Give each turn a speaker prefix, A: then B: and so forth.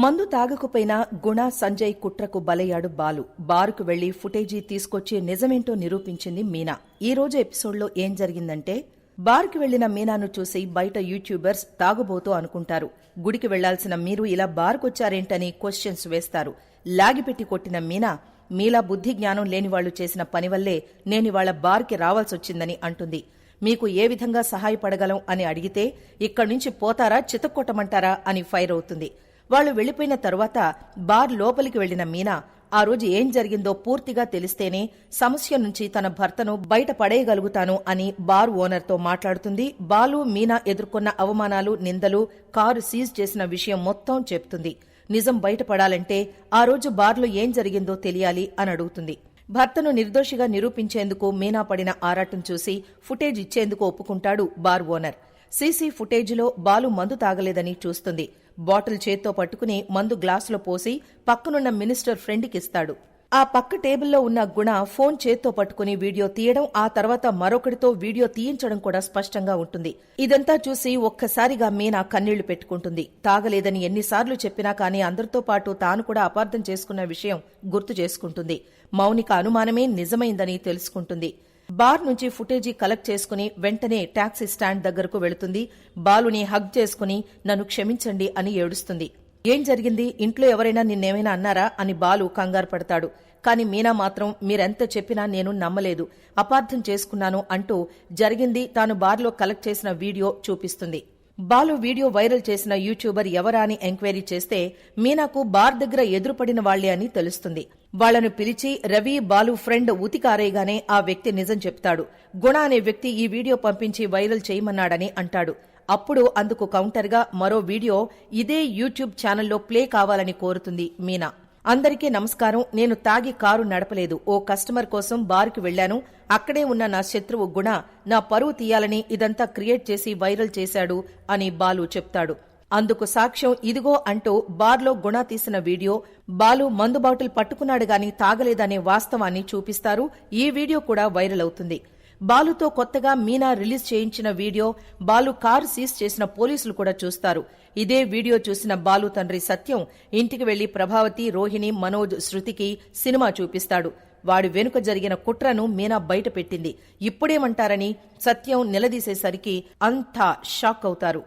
A: మందు తాగకపోయినా గుణ సంజయ్ కుట్రకు బలయ్యాడు బాలు. బారుకు వెళ్లి ఫుటేజీ తీసుకొచ్చి నిజమేంటో నిరూపించింది మీనా. ఈ రోజు ఎపిసోడ్లో ఏం జరిగిందంటే, బార్కి వెళ్లిన మీనాను చూసి బయట యూట్యూబర్స్ తాగుబోతూ అనుకుంటారు. గుడికి వెళ్లాల్సిన మీరు ఇలా బార్కొచ్చారేంటని క్వశ్చన్స్ వేస్తారు. లాగిపెట్టి కొట్టిన మీనా, మీలా బుద్ధి జ్ఞానం లేనివాళ్లు చేసిన పనివల్లే నేనివాళ్ల బార్కి రావాల్సొచ్చిందని అంటుంది. మీకు ఏ విధంగా సహాయపడగలం అని అడిగితే, ఇక్కడ్నుంచి పోతారా చితక్కొట్టమంటారా అని ఫైర్ అవుతుంది. వాళ్లు వెళ్లిపోయిన తరువాత బార్ లోపలికి వెళ్లిన మీనా, ఆ రోజు ఏం జరిగిందో పూర్తిగా తెలిస్తేనే సమస్య నుంచి తన భర్తను బయట పడేయగలుగుతాను అని బార్ ఓనర్తో మాట్లాడుతుంది. బాలు, మీనా ఎదుర్కొన్న అవమానాలు, నిందలు, కారు సీజ్ చేసిన విషయం మొత్తం చెప్తుంది. నిజం బయటపడాలంటే ఆ రోజు బార్లో ఏం జరిగిందో తెలియాలి అని అడుగుతుంది. భర్తను నిర్దోషిగా నిరూపించేందుకు మీనా పడిన ఆరాటం చూసి ఫుటేజ్ ఇచ్చేందుకు ఒప్పుకుంటాడు బార్ ఓనర్. సీసీ ఫుటేజ్లో బాలు మందు తాగలేదని చూస్తుంది. బాటిల్ చేత్తో పట్టుకుని మందు గ్లాసులో పోసి పక్కనున్న మినిస్టర్ ఫ్రెండ్కిస్తాడు. ఆ పక్క టేబుల్లో ఉన్న గుణ ఫోన్ చేత్తో పట్టుకుని వీడియో తీయడం, ఆ తర్వాత మరొకటితో వీడియో తీయించడం కూడా స్పష్టంగా ఉంటుంది. ఇదంతా చూసి ఒక్కసారిగా మీనా కన్నీళ్లు పెట్టుకుంటుంది. తాగలేదని ఎన్నిసార్లు చెప్పినా కానీ అందరితో పాటు తాను కూడా అపార్థం చేసుకున్న విషయం గుర్తు చేసుకుంటుంది. మౌనిక అనుమానమే నిజమైందని తెలుసుకుంటుంది. బార్ నుంచి ఫుటేజీ కలెక్ట్ చేసుకుని వెంటనే టాక్సీ స్టాండ్ దగ్గరకు వెళుతుంది. బాలుని హగ్ చేసుకుని నన్ను క్షమించండి అని ఏడుస్తుంది. ఏం జరిగింది, ఇంట్లో ఎవరైనా నిన్నేమైనా అన్నారా అని బాలు కంగారు పడతాడు. కాని మీనా మాత్రం మీరెంత చెప్పినా నేను నమ్మలేదు, అపార్థం చేసుకున్నాను అంటూ జరిగింది తాను బార్లో కలెక్ట్ చేసిన వీడియో చూపిస్తుంది. బాలు వీడియో వైరల్ చేసిన యూట్యూబర్ ఎవరా అని ఎంక్వైరీ చేస్తే మీనాకు బార్ దగ్గర ఎదురుపడిన వాళ్లే అని తెలుస్తుంది. వాళ్లను పిలిచి రవి, బాలు ఫ్రెండ్ ఉతికారేయగానే ఆ వ్యక్తి నిజం చెప్తాడు. గుణ అనే వ్యక్తి ఈ వీడియో పంపించి వైరల్ చేయమన్నాడని అంటాడు. అప్పుడు అందుకు కౌంటర్గా మరో వీడియో ఇదే యూట్యూబ్ ఛానల్లో ప్లే కావాలని కోరుతుంది మీనా. అందరికీ నమస్కారం, నేను తాగి కారు నడపలేదు. ఓ కస్టమర్ కోసం బార్కి వెళ్లాను. అక్కడే ఉన్న నా శత్రువు గుణ నా పరువు తీయాలని ఇదంతా క్రియేట్ చేసి వైరల్ చేశాడు అని బాలు చెప్తాడు. అందుకు సాక్ష్యం ఇదిగో అంటూ బార్లో గుణ తీసిన వీడియో, బాలు మందు బాటిల్ పట్టుకున్నాడు గాని తాగలేదనే వాస్తవాన్ని చూపిస్తారు. ఈ వీడియో కూడా వైరల్ అవుతుంది. బాలుతో కొత్తగా మీనా రిలీజ్ చేయించిన వీడియో, బాలు కారు సీజ్ చేసిన పోలీసులు కూడా చూస్తారు. ఇదే వీడియో చూసిన బాలు తండ్రి సత్యం ఇంటికి వెళ్లి ప్రభావతి, రోహిణి, మనోజ్, శృతికి సినిమా చూపిస్తాడు. వాడి వెనుక జరిగిన కుట్రను మీనా బయట పెట్టింది. ఇప్పుడేమంటారని సత్యం నిలదీసేసరికి అంతా షాక్ అవుతారు.